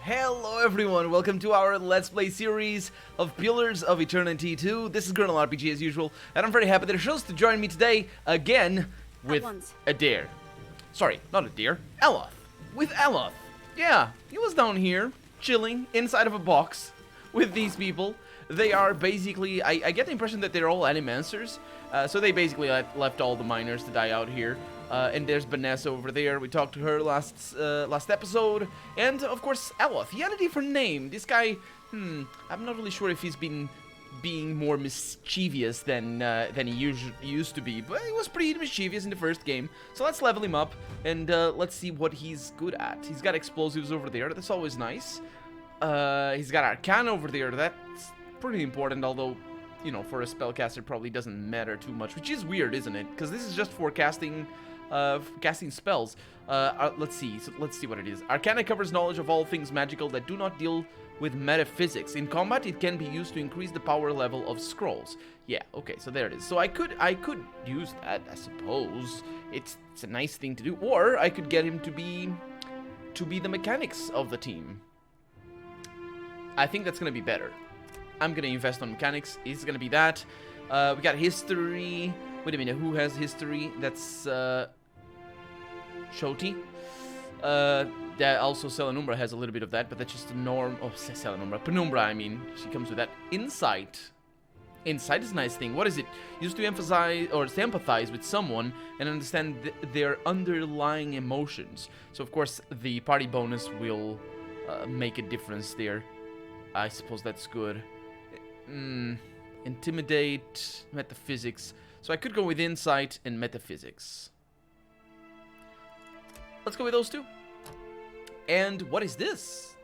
Hello everyone, welcome to our Let's Play series of Pillars of Eternity 2. This is Colonel RPG as usual, and I'm very happy that you chose to join me today again with Adair. Sorry, not Adair, Eloth. With Eloth. Yeah, he was down here, chilling, inside of a box with these people. They are basically, I get the impression that they're all animancers, so they basically left all the miners to die out here. And there's Vanessa over there. We talked to her last episode. And, of course, Eloth. He had a different name. This guy, I'm not really sure if he's been being more mischievous than he used to be. But he was pretty mischievous in the first game. So let's level him up, and let's see what he's good at. He's got explosives over there. That's always nice. He's got Arcana over there. That's pretty important, although, you know, for a spellcaster it probably doesn't matter too much. Which is weird, isn't it? Because this is just for casting spells. Let's see what it is. Arcana covers knowledge of all things magical that do not deal with metaphysics. In combat, it can be used to increase the power level of scrolls. Yeah, okay, so there it is. So I could use that, I suppose. It's a nice thing to do. Or I could get him to be the mechanics of the team. I think that's gonna be better. I'm gonna invest on mechanics. It's gonna be that. We got history. Wait a minute, who has history? That's Shoti. That also Selenumbra has a little bit of that, but that's just a norm. Oh, Selenumbra. Penumbra, I mean. She comes with that. Insight. Insight is a nice thing. What is it? Used to emphasize or to empathize with someone and understand their underlying emotions. So, of course, the party bonus will make a difference there. I suppose that's good. Intimidate, metaphysics. So I could go with insight and metaphysics. Let's go with those two. And what is this?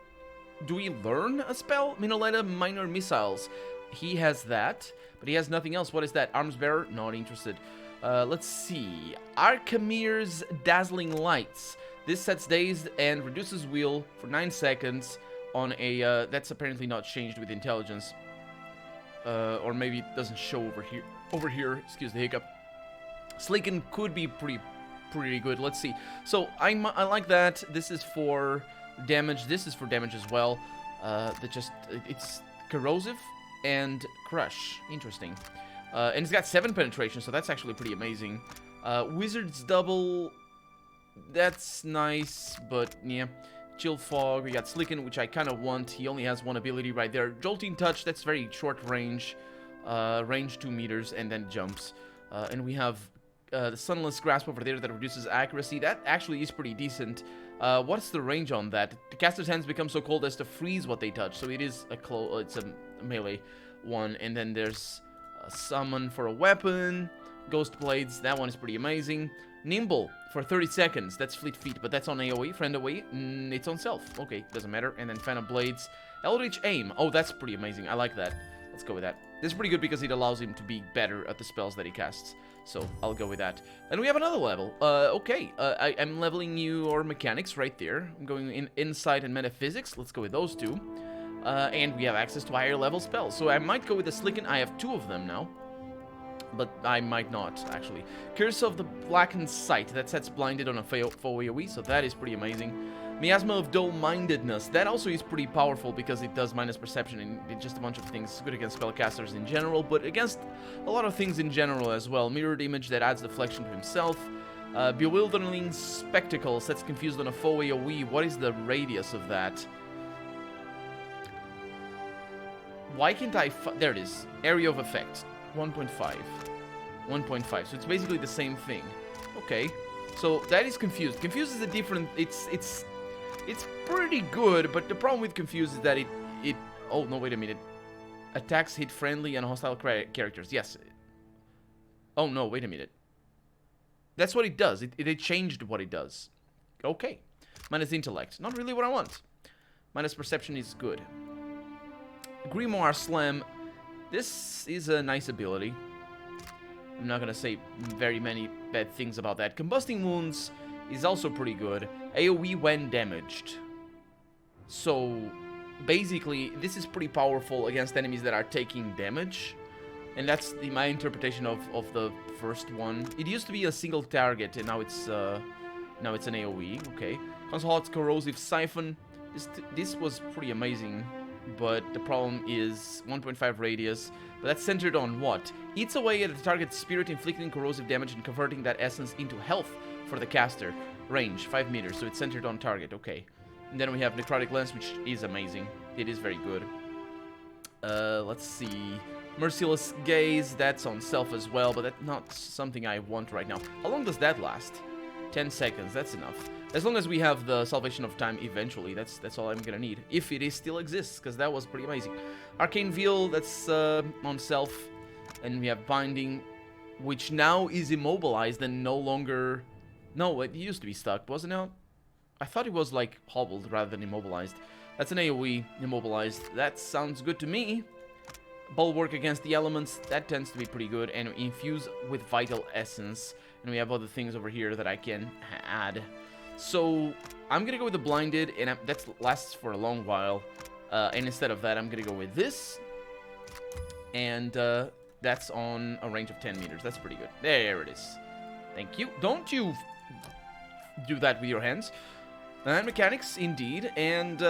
Do we learn a spell? Minoleta minor missiles. He has that, but he has nothing else. What is that? Arms bearer? Not interested. Let's see. Archamir's dazzling lights. This sets dazed and reduces wheel for 9 seconds on a, that's apparently not changed with intelligence. Or maybe it doesn't show over here. Over here, excuse the hiccup. Slicken could be pretty good. Let's see. So I like that. This is for damage. This is for damage as well. It's corrosive and crush. Interesting. And it's got 7 penetration, so that's actually pretty amazing. Wizard's double. That's nice, but yeah. Chill Fog, we got Slicken, which I kind of want. He only has one ability right there. Jolting Touch, that's very short range. Range 2 meters, and then jumps. And we have the Sunless Grasp over there that reduces accuracy. That actually is pretty decent. What's the range on that? The caster's hands become so cold as to freeze what they touch. So it is it's a melee one. And then there's a Summon for a weapon. Ghost Blades, that one is pretty amazing. Nimble for 30 seconds. That's Fleet Feet, but that's on AoE. Friend away. It's on self. Okay, doesn't matter. And then Phantom Blades. Eldritch Aim. Oh, that's pretty amazing. I like that. Let's go with that. This is pretty good because it allows him to be better at the spells that he casts. So, I'll go with that. And we have another level. Okay. I'm leveling your mechanics right there. I'm going in Insight and Metaphysics. Let's go with those two. And we have access to higher level spells. So, I might go with the Slicken. I have 2 of them now. But I might not, actually. Curse of the Blackened Sight. That sets blinded on a foe AoE, so that is pretty amazing. Miasma of Dull-Mindedness. That also is pretty powerful because it does minus perception and just a bunch of things. It's good against spellcasters in general, but against a lot of things in general as well. Mirrored Image that adds deflection to himself. Bewildering Spectacle sets confused on a foe AoE. What is the radius of that? Why can't I... There it is. Area of Effect. 1.5. 1.5. So it's basically the same thing. Okay. So that is Confused. Confused is a different... It's pretty good, but the problem with Confused is that it... Oh, no, wait a minute. Attacks hit friendly and hostile characters. Yes. Oh, no, wait a minute. That's what it does. It changed what it does. Okay. Minus Intellect. Not really what I want. Minus Perception is good. Grimoire Slam... This is a nice ability. I'm not gonna say very many bad things about that. Combusting Wounds is also pretty good. AoE when damaged. So, basically, this is pretty powerful against enemies that are taking damage. And that's my interpretation of the first one. It used to be a single target, and now it's an AoE. Okay. Console Corrosive Siphon. This was pretty amazing, but the problem is 1.5 radius. But that's centered on what? Eats away at the target's spirit, inflicting corrosive damage and converting that essence into health for the caster. Range 5 meters, so it's centered on target. Okay. And then we have Necrotic Lens, which is amazing. It is very good. Let's see. Merciless Gaze, that's on self as well, but that's not something I want right now. How long does that last? 10 seconds, that's enough. As long as we have the Salvation of Time eventually, that's all I'm gonna need. If it still exists, because that was pretty amazing. Arcane Veil, that's on self. And we have Binding, which now is immobilized and no longer... No, it used to be stuck, wasn't it? I thought it was like hobbled rather than immobilized. That's an AoE, immobilized. That sounds good to me. Bulwark against the elements, that tends to be pretty good. And infuse with Vital Essence. And we have other things over here that I can add. So I'm gonna go with the Blinded, and that lasts for a long while. And instead of that, I'm gonna go with this. And that's on a range of 10 meters. That's pretty good. There it is. Thank you. Don't you do that with your hands. And mechanics, indeed. And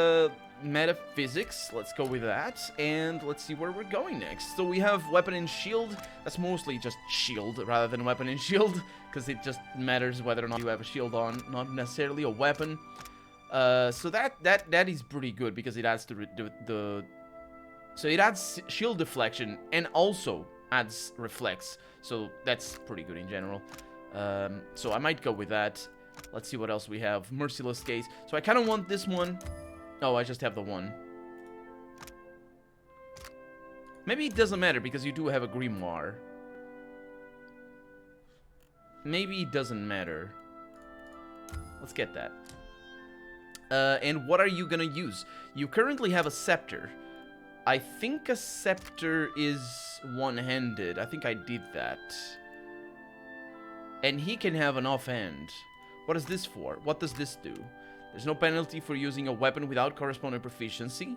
metaphysics. Let's go with that. And let's see where we're going next. So we have weapon and shield. That's mostly just shield rather than weapon and shield. Because it just matters whether or not you have a shield on. Not necessarily a weapon. So that is pretty good because it adds to the... So it adds shield deflection and also adds reflex. So that's pretty good in general. So I might go with that. Let's see what else we have. Merciless Gaze. So I kind of want this one. Oh, I just have the one. Maybe it doesn't matter because you do have a grimoire. Maybe it doesn't matter. Let's get that. And what are you gonna use? You currently have a scepter. I think a scepter is one-handed. I think I did that. And he can have an offhand. What is this for? What does this do? There's no penalty for using a weapon without corresponding proficiency.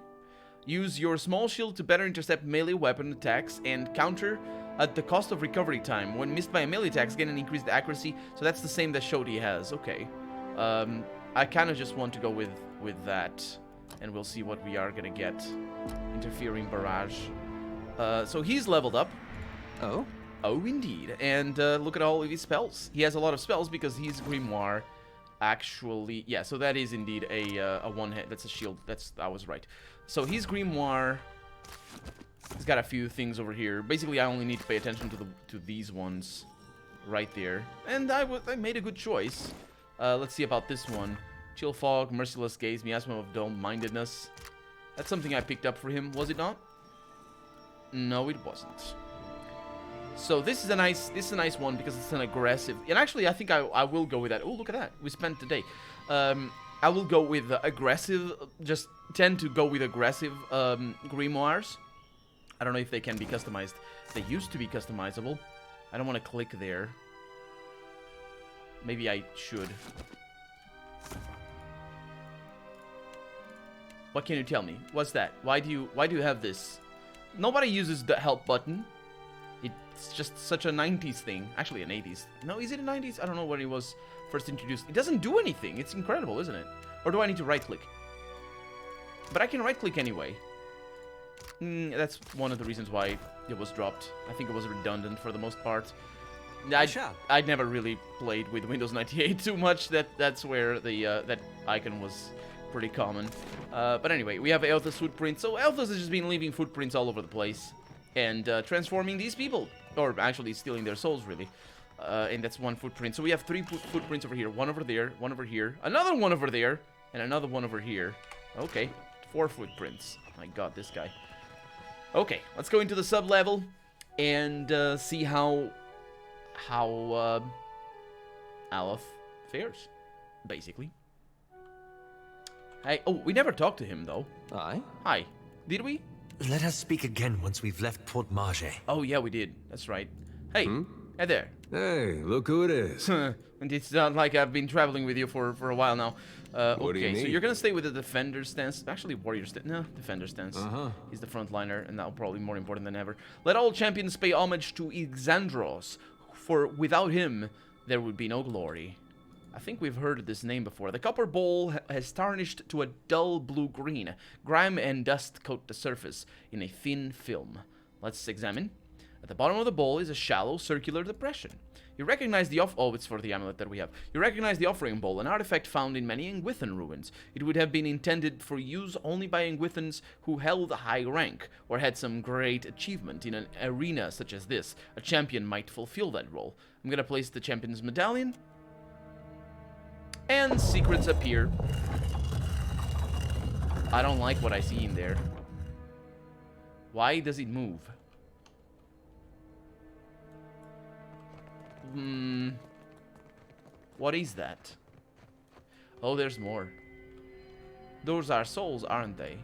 Use your small shield to better intercept melee weapon attacks and counter at the cost of recovery time. When missed by a melee attack, gain an increased accuracy. So that's the same that Shodi has. Okay. I kind of just want to go with that. And we'll see what we are going to get. Interfering Barrage. So he's leveled up. Oh? Oh, indeed. And look at all of his spells. He has a lot of spells because he's Grimoire. Actually, yeah, so that is indeed a one-hit. That's a shield. I was right. So he's Grimoire. He's got a few things over here. Basically, I only need to pay attention to these ones right there. And I made a good choice. Let's see about this one. Chill Fog, Merciless Gaze, Miasma of Dull-Mindedness. That's something I picked up for him, was it not? No, it wasn't. So this is a nice one because it's an aggressive. And actually, I think I will go with that. Oh, look at that. We spent the day. I will go with aggressive. Just tend to go with aggressive grimoires. I don't know if they can be customized. They used to be customizable. I don't want to click there. Maybe I should. What can you tell me? What's that? Why do you have this? Nobody uses the help button. It's just such a 90s thing. Actually, an 80s. No, is it a 90s? I don't know when it was first introduced. It doesn't do anything. It's incredible, isn't it? Or do I need to right-click? But I can right-click anyway. That's one of the reasons why it was dropped. I think it was redundant for the most part. I'd never really played with Windows 98 too much. That's where the that icon was pretty common. But anyway, we have Elthas footprints. So Elthas has just been leaving footprints all over the place. And transforming these people. Or actually stealing their souls, really. And that's one footprint. So we have 3 footprints over here. One over there, one over here. Another one over there. And another one over here. Okay. 4 footprints. My god, this guy. Okay, let's go into the sub-level. And see how Aleph fares. Basically. Hey, oh, we never talked to him, though. Aye? Hi. Did we? Let us speak again once we've left Port Marge. Oh, yeah, we did. That's right. Hey. Hey there. Hey, look who it is. And it's not like I've been traveling with you for a while now. What do you Okay, so need? you're gonna stay with the defender stance. Actually, warrior stance. No, defender stance. He's the frontliner, and that'll probably be more important than ever. Let all champions pay homage to Exandros, for without him, there would be no glory. I think we've heard this name before. The copper bowl has tarnished to a dull blue-green. Grime and dust coat the surface in a thin film. Let's examine. At the bottom of the bowl is a shallow, circular depression. You recognize the oh, it's for the amulet that we have. You recognize the offering bowl, an artifact found in many Engwithan ruins. It would have been intended for use only by Engwithans who held a high rank, or had some great achievement in an arena such as this. A champion might fulfill that role. I'm gonna place the champion's medallion. And secrets appear. I don't like what I see in there. Why does it move? What is that? Oh, there's more. Those are souls, aren't they?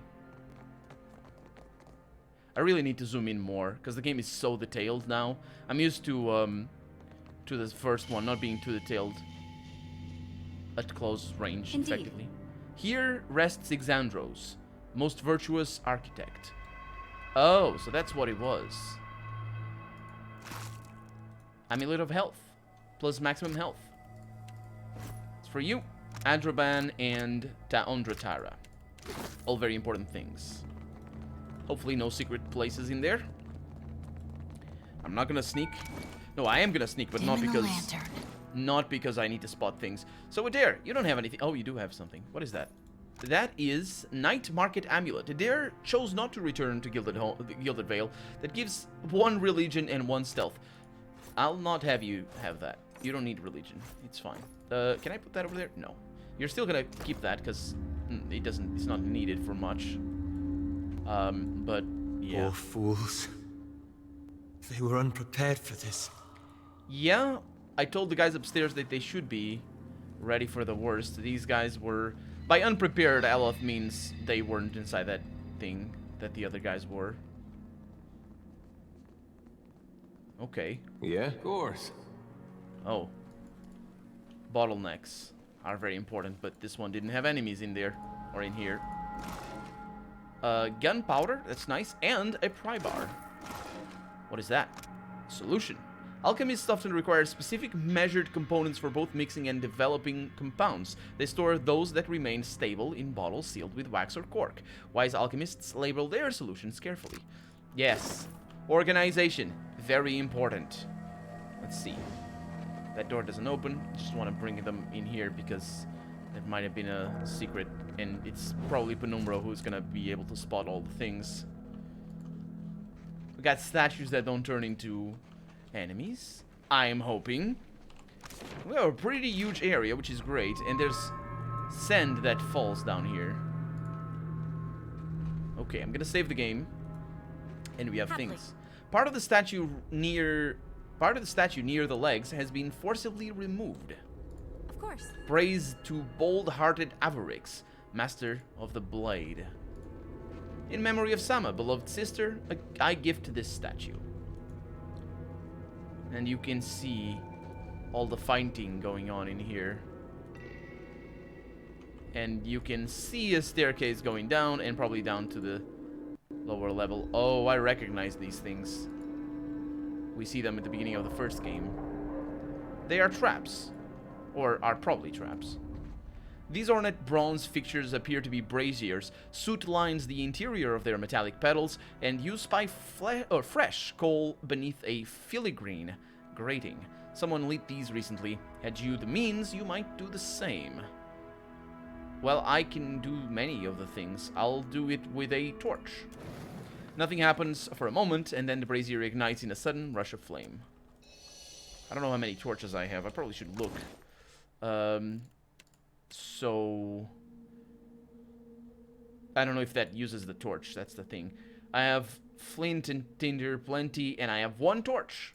I really need to zoom in more, because the game is so detailed now. I'm used to the first one not being too detailed at close range, Indeed. effectively. Here rests Exandros, most virtuous architect. Oh, so that's what it was. Amulet of Health, plus maximum health. It's for you, Adraban, and Taondratara. All very important things. Hopefully no secret places in there. I'm not gonna sneak. No, I am gonna sneak, but not because... Not because I need to spot things. So Adair, you don't have anything. Oh, you do have something. What is that? That is Night Market Amulet. Adair chose not to return to Gilded Vale. That gives 1 religion and 1 stealth. I'll not have you have that. You don't need religion. It's fine. Can I put that over there? No. You're still gonna keep that because it's not needed for much. But yeah. Poor fools. They were unprepared for this. Yeah, I told the guys upstairs that they should be ready for the worst. These guys were... By unprepared, Aloth means they weren't inside that thing that the other guys were. Okay. Yeah, of course. Oh. Bottlenecks are very important, but this one didn't have enemies in there. Or in here. Gunpowder, that's nice. And a pry bar. What is that? Solution. Alchemists often require specific measured components for both mixing and developing compounds. They store those that remain stable in bottles sealed with wax or cork. Wise alchemists label their solutions carefully. Yes. Organization. Very important. Let's see. That door doesn't open. Just want to bring them in here because it might have been a secret. And it's probably Penumbra who's going to be able to spot all the things. We got statues that don't turn into... enemies, I'm hoping. We have a pretty huge area, which is great, and there's sand that falls down here. Okay, I'm gonna save the game, and we have things. Part of the statue near the legs has been forcibly removed. Of course. Praise to bold-hearted Avarix, master of the blade. In memory of Sama, beloved sister, I gift this statue. And you can see all the fighting going on in here. And you can see a staircase going down and probably down to the lower level. Oh, I recognize these things. We see them at the beginning of the first game. They are traps. Or are probably traps. These ornate bronze fixtures appear to be braziers. Soot lines the interior of their metallic petals and used by fresh coal beneath a filigree grating. Someone lit these recently. Had you the means, you might do the same. Well, I can do many of the things. I'll do it with a torch. Nothing happens for a moment, and then the brazier ignites in a sudden rush of flame. I don't know how many torches I have. I probably should look. So I don't know if that uses the torch. That's the thing. I have flint and tinder plenty, and I have 1 torch.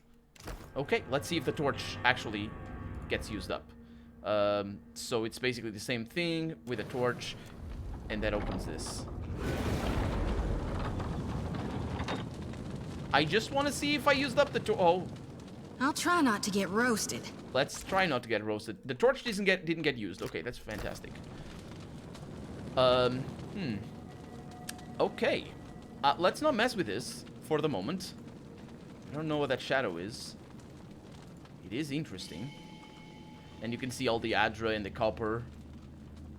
Okay, let's see if the torch actually gets used up. So it's basically the same thing with a torch, and that opens this. I just want to see if I used up the torch. Oh. I'll try not to get roasted. Let's try not to get roasted. The torch didn't get used. Okay, that's fantastic. Okay. Let's not mess with this for the moment. I don't know what that shadow is. It is interesting. And you can see all the Adra and the copper.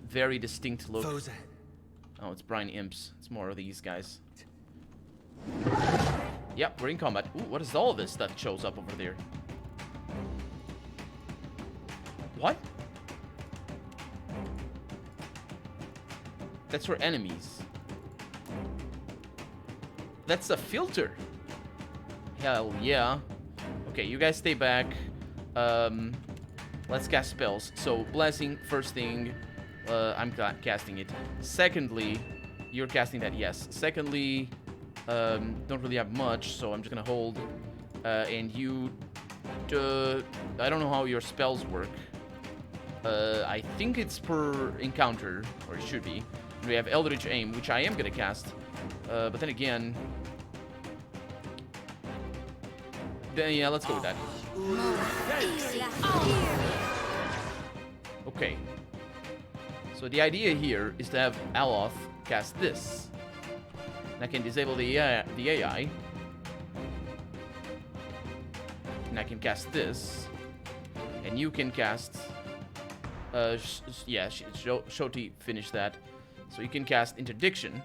Very distinct look. Foes. Oh, it's Brine Imps. It's more of these guys. Yep, we're in combat. Ooh, what is all this that shows up over there? What? That's for enemies. That's a filter. Hell yeah. Okay, you guys stay back. Let's cast spells. So, Blessing, first thing. I'm casting it. Secondly, you're casting that, yes. Secondly, don't really have much, so I'm just gonna hold. And you... I don't know how your spells work. I think it's per encounter, or it should be. We have Eldritch Aim, which I am gonna cast. But then again... yeah, let's go with that. Okay. So the idea here is to have Aloth cast this. And I can disable the AI. And I can cast this. And you can cast... yeah, Shoti finished that. So you can cast Interdiction.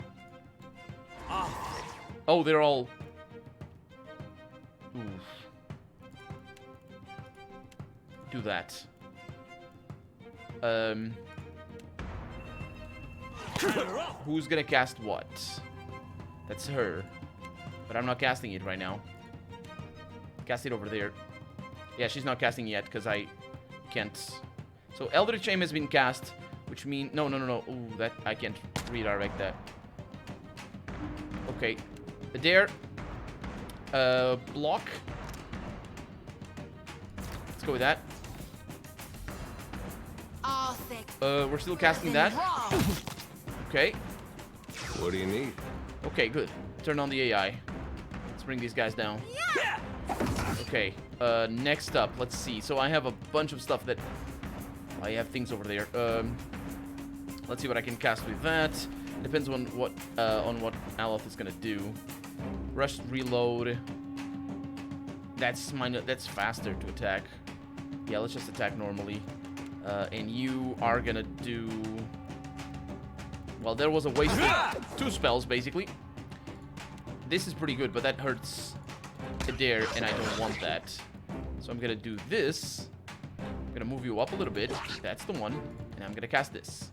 Oh, they're all... Oof. Do that. Who's gonna cast what? That's her. But I'm not casting it right now. Cast it over there. Yeah, she's not casting it yet because I can't. So Eldritch Aim has been cast, which means... No. Ooh, that... I can't redirect that. Okay. There. Block. Let's go with that. We're still casting that. Okay. What do you need? Okay, good. Turn on the AI. Let's bring these guys down. Okay. Next up, let's see. So I have a bunch of stuff that... I have things over there. Let's see what I can cast with that. Depends on what Aloth is gonna do. Rush, reload. That's faster to attack. Yeah, let's just attack normally. And you are gonna do... Well, there was a waste of 2 spells, basically. This is pretty good, but that hurts Adair, and I don't want that. So I'm gonna do this. I'm gonna move you up a little bit. That's the one. And I'm gonna cast this.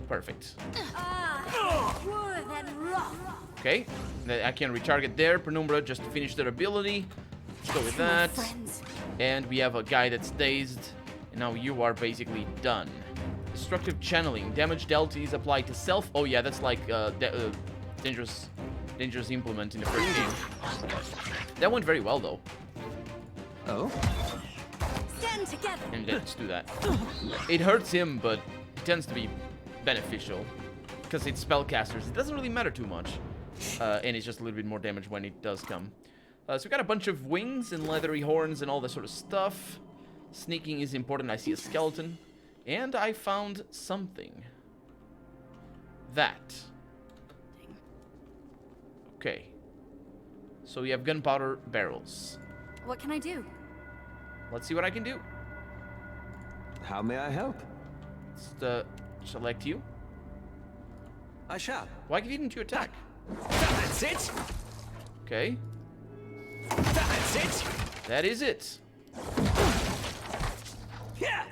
Perfect. Okay. I can retarget there. Penumbra just to finish their ability. Let's go with that. And we have a guy that's dazed. And now you are basically done. Destructive Channeling. Damage dealt is applied to self. Oh yeah, that's like dangerous implement in the first game. That went very well though. Oh? Stand together. And let's do that. It hurts him, but it tends to be beneficial. Because it's spellcasters. It doesn't really matter too much. And it's just a little bit more damage when it does come. So we got a bunch of wings and leathery horns and all that sort of stuff. Sneaking is important. I see a skeleton. And I found something. That. Okay. So we have gunpowder barrels. What can I do? Let's see what I can do. How may I help? Let's select you. I shall. Why didn't you attack? That's it. Okay. That's it. That is it. Yeah.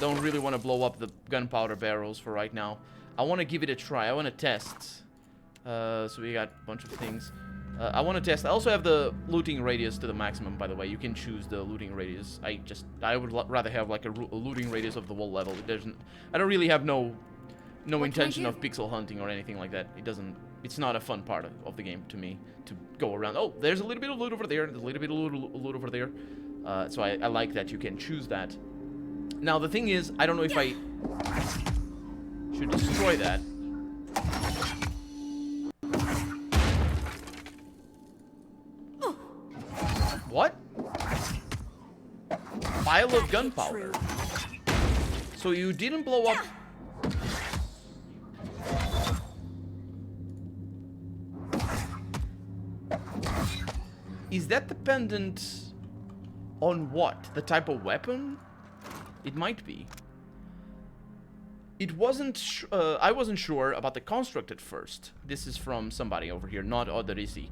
Don't really want to blow up the gunpowder barrels for right now. I want to give it a try. I want to test. So we got a bunch of things. I want to test. I also have the looting radius to the maximum, by the way. You can choose the looting radius. I would rather have like a looting radius of the whole level. I don't really have no intention of pixel hunting or anything like that. It's not a fun part of the game to me to go around. Oh, there's a little bit of loot over there. There's a little bit of loot over there. So I like that you can choose that. Now the thing is, I don't know if I should destroy that. What? Pile of gunpowder. So you didn't blow up. Is that the pendant On what? The type of weapon? It might be. It wasn't... I wasn't sure about the construct at first. This is from somebody over here, not Oderisi.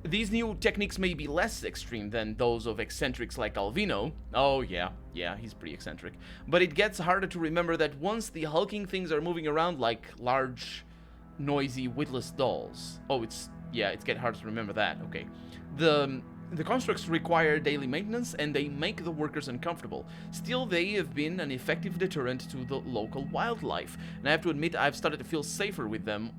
These new techniques may be less extreme than those of eccentrics like Alvino. Oh, yeah, he's pretty eccentric. But it gets harder to remember that once the hulking things are moving around like large, noisy, witless dolls. Oh, it's getting harder to remember that. Okay. The constructs require daily maintenance, and they make the workers uncomfortable. Still, they have been an effective deterrent to the local wildlife, and I have to admit I've started to feel safer with them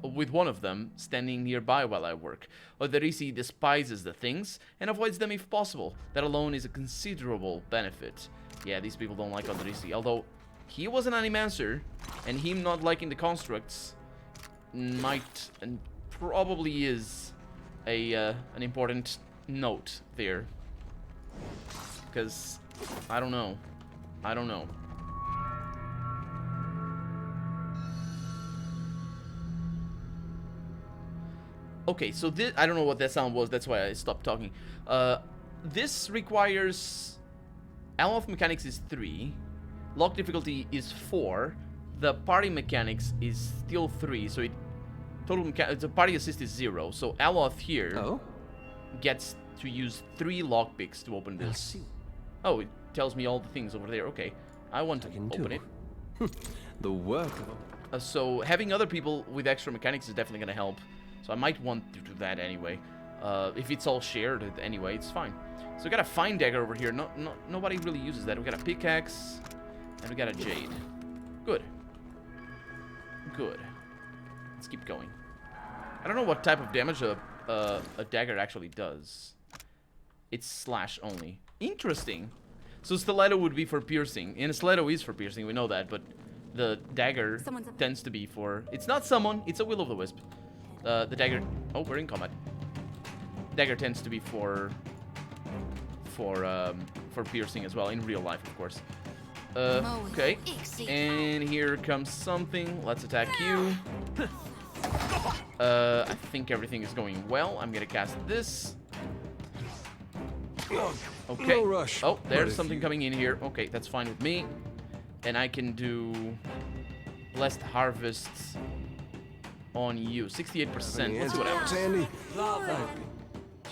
with one of them standing nearby while I work. Oderisi despises the things and avoids them if possible. That alone is a considerable benefit. Yeah, these people don't like Oderisi, although he was an animancer, and him not liking the constructs might and probably is an important note there, because I don't know. Okay, so this, I don't know what that sound was, that's why I stopped talking. This requires Aloth mechanics is 3, lock difficulty is 4, the party mechanics is still 3, so it total the party assist is 0, so Aloth here gets to use 3 lockpicks to open this. Oh, it tells me all the things over there. Okay, I want to open it. The work of so having other people with extra mechanics is definitely gonna help. So I might want to do that anyway. If it's all shared anyway, it's fine. So we got a fine dagger over here. Nobody really uses that. We got a pickaxe and we got a jade. Good. Let's keep going. I don't know what type of damage a dagger actually does. It's slash only. Interesting. So stiletto would be for piercing, and a stiletto is for piercing, we know that, but the dagger tends to be for... It's not summon, it's a will-o'-the-wisp. The dagger... Oh, we're in combat. Dagger tends to be for piercing as well, in real life, of course. Okay. And here comes something. Let's attack you. I think everything is going well. I'm gonna cast this. Okay. No rush. Oh, there's something coming in here. Okay, that's fine with me. And I can do Blessed Harvest on you. 68%. Let's see what happens.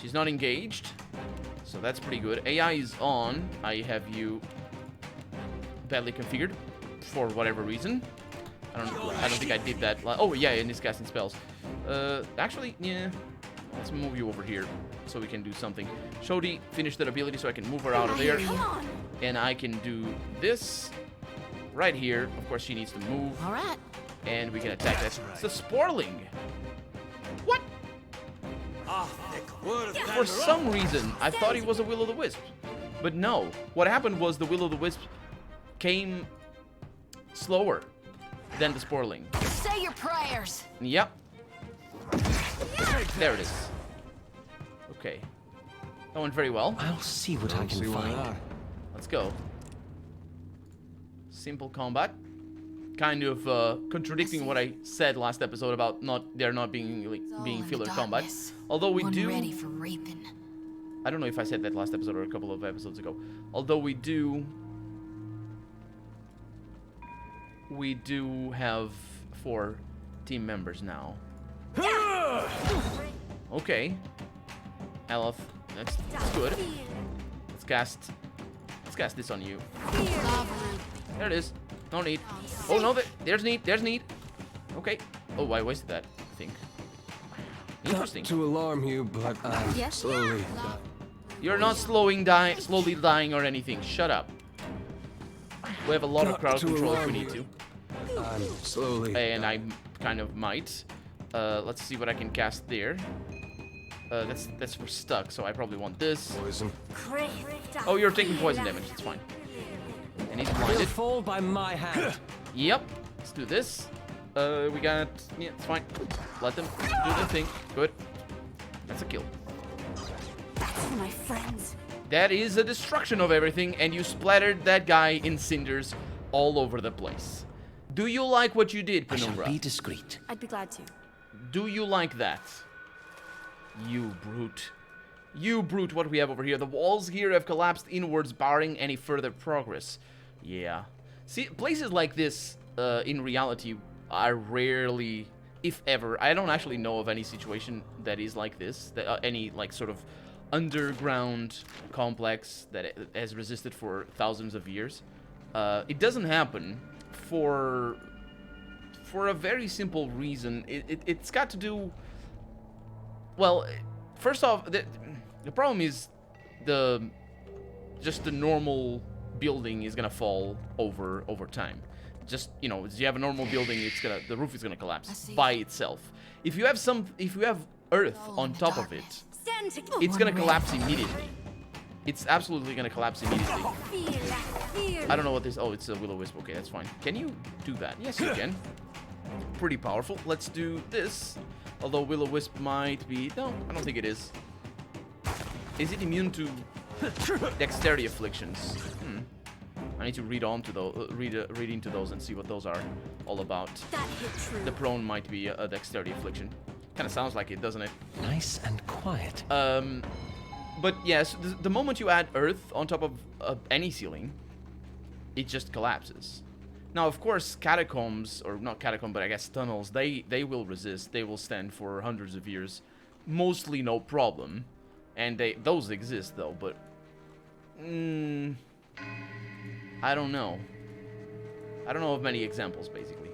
She's not engaged, so that's pretty good. AI is on. I have you badly configured for whatever reason. I don't think I did that. Oh yeah, and he's casting spells. Actually, yeah. Let's move you over here so we can do something. Shodi finished that ability, so I can move her out of there, and I can do this right here. Of course, she needs to move. All right. And we can attack that. It's a Sporling. What? For some reason, I thought he was a will-o'-the-wisp, but no. What happened was the will-o'-the-wisp came slower than the Sporling. Say your prayers. Yep. There it is. Okay. That went very well. I'll see what I can find. Let's go. Simple combat. Kind of contradicting what I said last episode about there not being filler combat. Although we do. Ready for reaping. I don't know if I said that last episode or a couple of episodes ago. Although we do have 4 team members now. Okay. Aloth, that's good. Let's cast this on you. There it is. No need. Oh no, there's need. Okay. Oh, I wasted that, I think. Interesting. Not to alarm you, but I'm slowly. You're not slowly dying or anything. Shut up. We have a lot of crowd control if we need to. I'm slowly. And I kind of might. Let's see what I can cast there. That's for stuck, so I probably want this. Poison. Oh, you're taking poison damage. It's fine. And he's blinded. Fall by my hand. Yep. Let's do this. We got... Yeah, it's fine. Let them do their thing. Good. That's a kill. That's for my friends. That is a destruction of everything, and you splattered that guy in cinders all over the place. Do you like what you did, I shall Penumbra? be discreet. I'd be glad to. Do you like that? You brute. You brute, what we have over here. The walls here have collapsed inwards, barring any further progress. Yeah. See, places like this, in reality, are rarely, if ever, I don't actually know of any situation that is like this, that, any, like, sort of underground complex that has resisted for thousands of years. It doesn't happen for a very simple reason. It's got to do, well, first off, the problem is just the normal building is gonna fall over time. Just, you know, if you have a normal building, the roof is gonna collapse by itself. If you have earth on top of it, it's gonna collapse immediately. It's absolutely gonna collapse immediately. I don't know what this. Oh, it's a will-o-wisp. Okay, that's fine. Can you do that? Yes, you can. Pretty powerful. Let's do this. Although will-o-wisp might be. No, I don't think it is. Is it immune to dexterity afflictions? I need to read on to those, read into those and see what those are all about. The prone might be a dexterity affliction. Kind of sounds like it, doesn't it? Nice and quiet. But yes, the moment you add earth on top of any ceiling, it just collapses. Now, of course, catacombs, or not catacomb, but I guess tunnels, they will resist. They will stand for hundreds of years, mostly no problem. And those exist though, but I don't know. I don't know of many examples, basically.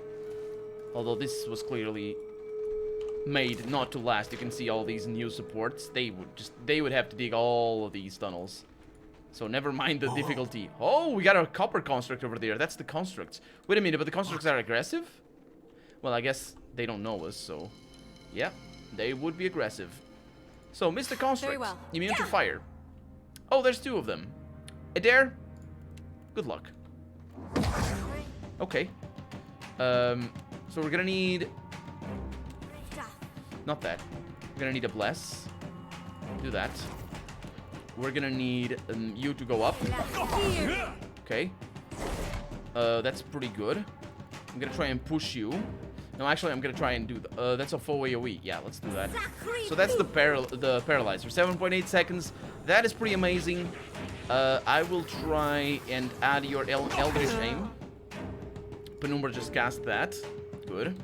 Although this was clearly made not to last. You can see all these new supports. They would have to dig all of these tunnels. So never mind the difficulty. Oh, we got a copper construct over there. That's the constructs. Wait a minute, but the constructs are aggressive? Well, I guess they don't know us, so yeah, they would be aggressive. So, Mr. Construct, immune to fire. Oh, there's two of them. Adair, good luck. Okay. So we're gonna need... Not that. We're gonna need a bless. Do that. We're gonna need you to go up. Okay. That's pretty good. I'm gonna try and push you. No, actually, I'm gonna try and do that's a full AoE. Yeah, let's do that. So that's the paralyzer. 7.8 seconds. That is pretty amazing. I will try and add your Eldritch Aim. Penumbra just cast that. Good.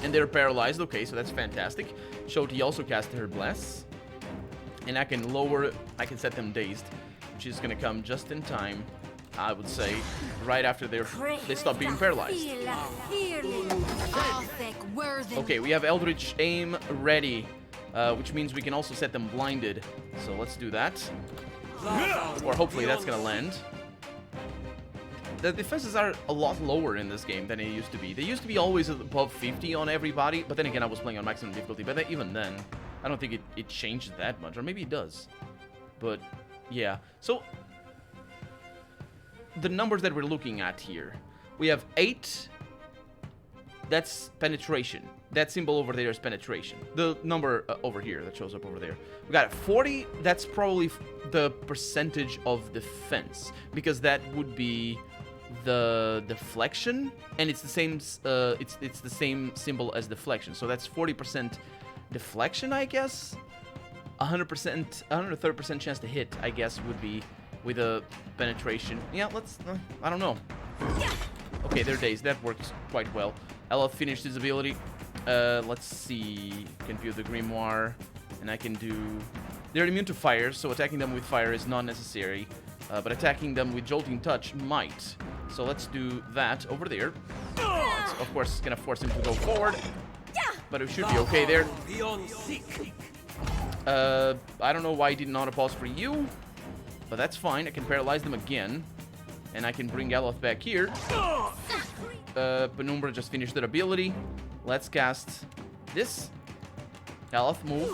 And they're paralyzed. Okay, so that's fantastic. Shoti also cast her Bless. And I can set them dazed, which is gonna come just in time, I would say, right after they stop being paralyzed. Okay, we have Eldritch Aim ready, which means we can also set them blinded. So let's do that. Or hopefully that's gonna land. The defenses are a lot lower in this game than they used to be. They used to be always above 50 on everybody, but then again I was playing on maximum difficulty, but even then, I don't think it changed that much, or maybe it does. But yeah, so the numbers that we're looking at here, we have 8, that's penetration. That symbol over there is penetration. The number over here that shows up over there. We got 40, that's probably the percentage of defense, because that would be the deflection, and it's the same it's the same symbol as deflection. So that's 40% deflection, I guess. 130% chance to hit, I guess, would be with a penetration. Yeah, let's I don't know. Okay, they're dazed. That works quite well. Ella finished his ability. Let's see. Can view the grimoire, and I can do... They're immune to fire, so attacking them with fire is not necessary. But attacking them with Jolting Touch might. So let's do that over there. It's, of course, gonna force him to go forward. But it should be okay there. I don't know why I did not pause for you. But that's fine. I can paralyze them again. And I can bring Aloth back here. Penumbra just finished their ability. Let's cast this. Aloth, move.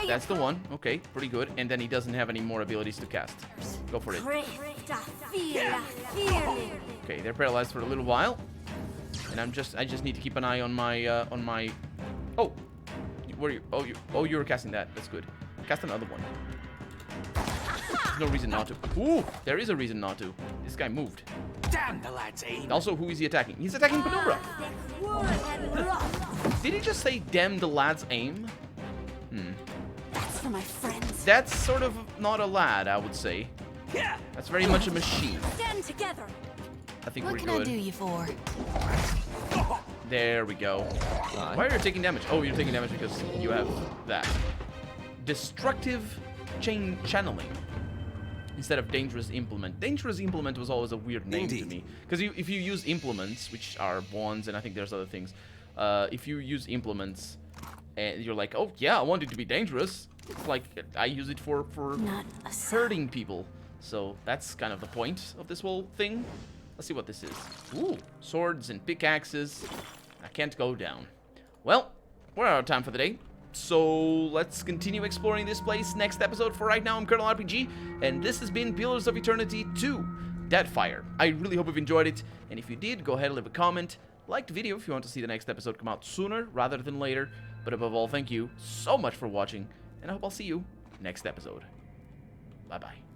That's the one. Okay, pretty good. And then he doesn't have any more abilities to cast. Go for it. Okay, they're paralyzed for a little while. And I just need to keep an eye on my Oh, where are you? Oh, you were casting that. That's good. Cast another one. There's no reason not to. Ooh, there is a reason not to. This guy moved. Damn the lad's aim. Also, who is he attacking? He's attacking Penumbra. Did he just say, damn the lad's aim? That's for my friends. That's sort of not a lad, I would say. That's very much a machine. Stand together. I think What we're can good. I do you for? There we go. Why are you taking damage? Oh, you're taking damage because you have that. Destructive channeling. Instead of dangerous implement. Dangerous implement was always a weird name to me. Because if you use implements, which are wands, and I think there's other things. If you use implements, and you're like, oh yeah, I want it to be dangerous. It's like, I use it for hurting people. So that's kind of the point of this whole thing. Let's see what this is. Ooh, swords and pickaxes. I can't go down. Well, we're out of time for the day. So let's continue exploring this place next episode. For right now, I'm Colonel RPG, and this has been Pillars of Eternity 2, Deadfire. I really hope you've enjoyed it, and if you did, go ahead and leave a comment. Like the video if you want to see the next episode come out sooner rather than later. But above all, thank you so much for watching, and I hope I'll see you next episode. Bye-bye.